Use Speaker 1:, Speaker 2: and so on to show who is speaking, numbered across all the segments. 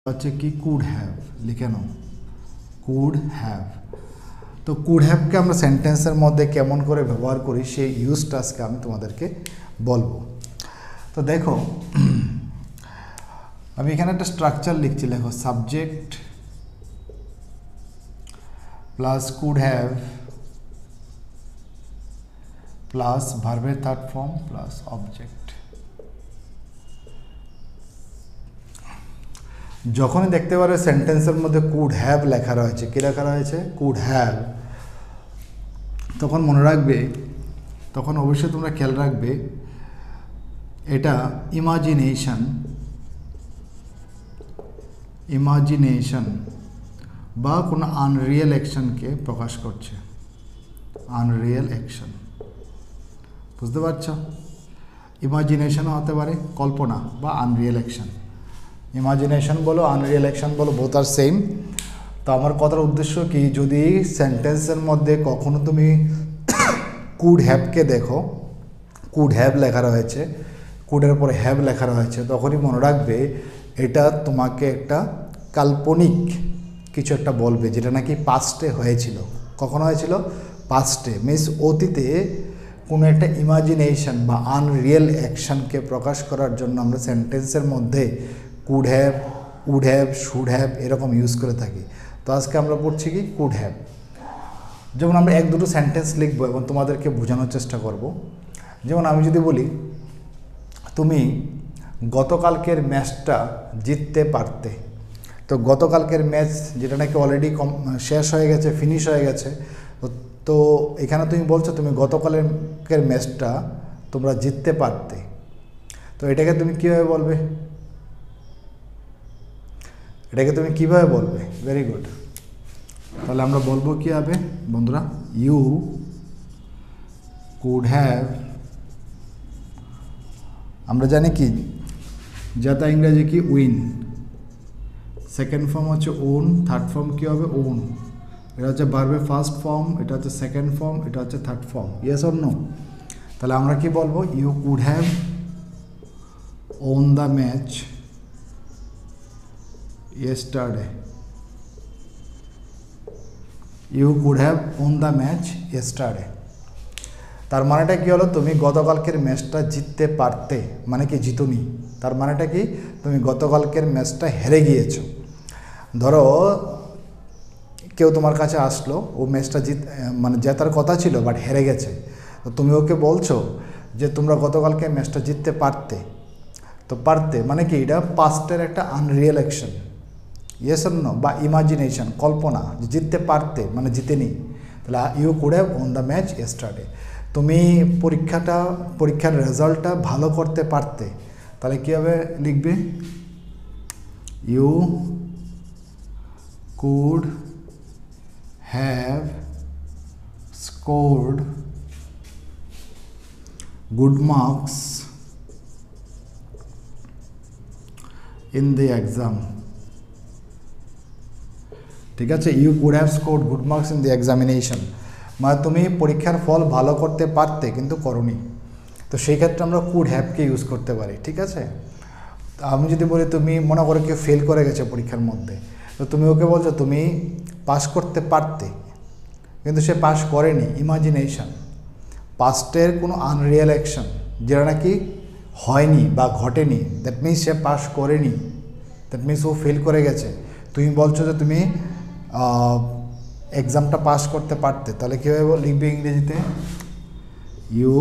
Speaker 1: হচ্ছে কি could have, লিখে নাও কুড হ্যাভ। তো কুড হ্যাভকে আমরা সেন্টেন্সের মধ্যে কেমন করে ব্যবহার করি সেই ইউজটা আজকে আমি তোমাদেরকে বলবো। তো দেখো আমি এখানে একটা স্ট্রাকচার লিখছি, দেখো subject plus could have plus ভার্বের থার্ড ফর্ম প্লাস অবজেক্ট। যখনই দেখতে পারবে সেন্টেন্সের মধ্যে কুড হ্যাভ লেখা রয়েছে, কী লেখা রয়েছে? কুড হ্যাভ, তখন মনে রাখবে, তখন অবশ্যই তোমরা খেয়াল রাখবে এটা ইমাজিনেশন বা কোনো আনরিয়েল অ্যাকশনকে প্রকাশ করছে। আনরিয়েল অ্যাকশন, বুঝতে পারছো? ইমাজিনেশনও হতে পারে কল্পনা বা আনরিয়েল অ্যাকশন। ইমাজিনেশন বলো আনরিয়েল অ্যাকশন বলো, বোথ আর সেম। তো আমার কথার উদ্দেশ্য কি, যদি সেন্টেন্সের মধ্যে কখনো তুমি কুড হ্যাভকে দেখো, কুড হ্যাভ লেখা রয়েছে, কুডের পরে হ্যাভ লেখা রয়েছে, তখনই মনে রাখবে এটা তোমাকে একটা কাল্পনিক কিছু একটা বলবে, যেটা নাকি পাস্টে হয়েছিল। কখন হয়েছিল? পাস্টে, মিনস অতীতে কোনো একটা ইমাজিনেশন বা আনরিয়েল অ্যাকশনকে প্রকাশ করার জন্য আমরা সেন্টেন্সের মধ্যে could have, would have, should have এরকম ইউজ করে থাকি। তো আজকে আমরা পড়ছি কি কুড হ্যাভ। যেমন আমরা এক দুটো সেন্টেন্স লিখবো এবং তোমাদেরকে বোঝানোর চেষ্টা করব। যেমন আমি যদি বলি তুমি গতকালকের ম্যাচটা জিততে পারতে, তো গতকালকের ম্যাচ যেটা নাকি অলরেডি শেষ হয়ে গেছে, ফিনিশ হয়ে গেছে, তো এখানে তুমি বলছো তুমি গতকালকের ম্যাচটা তোমরা জিততে পারতে, তো এটাকে তুমি কীভাবে বলবে? এটাকে তুমি কীভাবে বলবে? Very good. তাহলে আমরা বলবো কী হবে বন্ধুরা? ইউ কুড হ্যাভ, আমরা জানি কি যাতা ইংরেজি কি উইন, সেকেন্ড ফর্ম হচ্ছে ওন, থার্ড ফর্ম কী হবে? ওন। এটা হচ্ছে ভার্বের ফার্স্ট ফর্ম, এটা হচ্ছে সেকেন্ড ফর্ম, এটা হচ্ছে third form. Yes or no? তাহলে আমরা কি বলবো? You could have won the match yesterday. You could have won the match yesterday. তার মানেটা কি হলো? তুমি গতকালকের ম্যাচটা জিততে পারতে, মানে কি জিতোনি। তার মানেটা কি? তুমি গতকালকের ম্যাচটা হেরে গিয়েছো। ধরো কেউ তোমার কাছে আসলো, ও ম্যাচটা মানে জেতার কথা ছিল বাট হেরে গেছে, তো তুমি ওকে বলছো যে তোমরা গতকালকে ম্যাচটা জিততে পারতে। তো পারতে মানে কি? এটা পাস্টের একটা unreal action, yes or no, বা ইমাজিনেশন, কল্পনা, জিততে পারতে মানে জিতেনি। তাহলে you could have won the match yesterday. তুমি পরীক্ষার রেজাল্টটা ভালো করতে পারতে, তাহলে কীভাবে লিখবে? You could have scored good marks in the exam. ঠিক আছে, you could have scored good marks in the examination, মানে তুমি পরীক্ষার ফল ভালো করতে পারতে কিন্তু করনি। তো সেই ক্ষেত্রে আমরা কুড হ্যাভকে ইউজ করতে পারি। ঠিক আছে, আমি যদি বলি তুমি মনে করো কেউ ফেল করে গেছে পরীক্ষার মধ্যে, তো তুমি ওকে বলছো তুমি পাস করতে পারতে, কিন্তু সে পাস করেনি। ইমাজিনেশন, পাস্টের কোনো আনরিয়েল অ্যাকশন যেটা নাকি হয়নি বা ঘটেনি, দ্যাট মিনস সে পাস করেনি, দ্যাট মিনস ও ফেল করে গেছে। তুমি বলছো যে তুমি এক্সামটা পাস করতে পারতে, তাহলে কীভাবে লিখবে ইংরেজিতে? You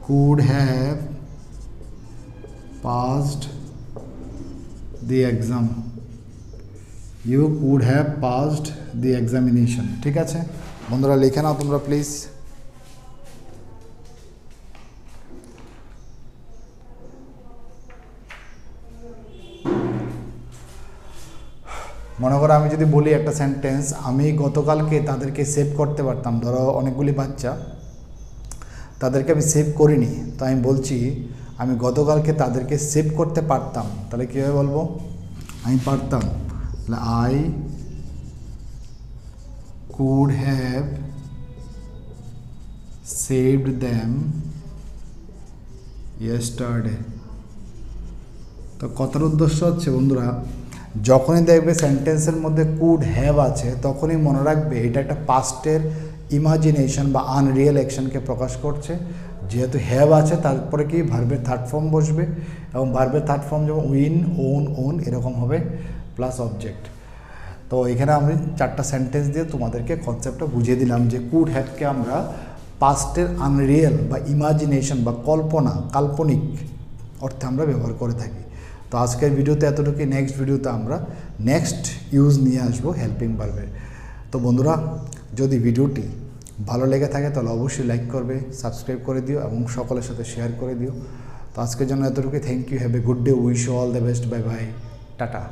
Speaker 1: could have passed the exam, you could have passed the examination. ঠিক আছে বন্ধুরা, লিখে নাও তোমরা প্লিজ। মনে করো আমি যদি বলি একটা সেন্টেন্স, আমি গতকালকে তাদেরকে সেভ করতে পারতাম। ধরো অনেকগুলি বাচ্চা, তাদেরকে আমি সেভ করিনি, তো আমি বলছি আমি গতকালকে তাদেরকে সেভ করতে পারতাম, তাহলে কীভাবে বলবো? আমি পারতাম, তাহলে I could have saved them yesterday. তো কথার উদ্দেশ্য হচ্ছে বন্ধুরা, যখনই দেখবে সেন্টেন্সের মধ্যে কুড হ্যাভ আছে তখনই মনে রাখবে এটা একটা পাস্টের ইমাজিনেশন বা আনরিয়েল অ্যাকশনকে প্রকাশ করছে। যেহেতু হ্যাভ আছে তারপরে কি ভার্বের থার্ড ফর্ম বসবে, এবং ভার্বের থার্ড ফর্ম যেমন উইন, ওন এরকম হবে প্লাস অবজেক্ট। তো এখানে আমি 4টা সেন্টেন্স দিয়ে তোমাদেরকে কনসেপ্টটা বুঝিয়ে দিলাম যে কুড হ্যাভকে আমরা পাস্টের আনরিয়েল বা ইমাজিনেশন বা কল্পনা, কাল্পনিক অর্থে আমরা ব্যবহার করে থাকি। তো আজকের ভিডিওতে এতটুকুই। নেক্সট ভিডিওতে আমরা নেক্সট ইউজ নিয়ে আসবো হেল্পিং ভার্বের। তো বন্ধুরা, যদি ভিডিওটি ভালো লেগে থাকে তাহলে অবশ্যই লাইক করবে, সাবস্ক্রাইব করে দিও এবং সকলের সাথে শেয়ার করে দিও। তো আজকের জন্য এতটুকুই। Thank you, have a good day, wish you all the best, bye bye, tata.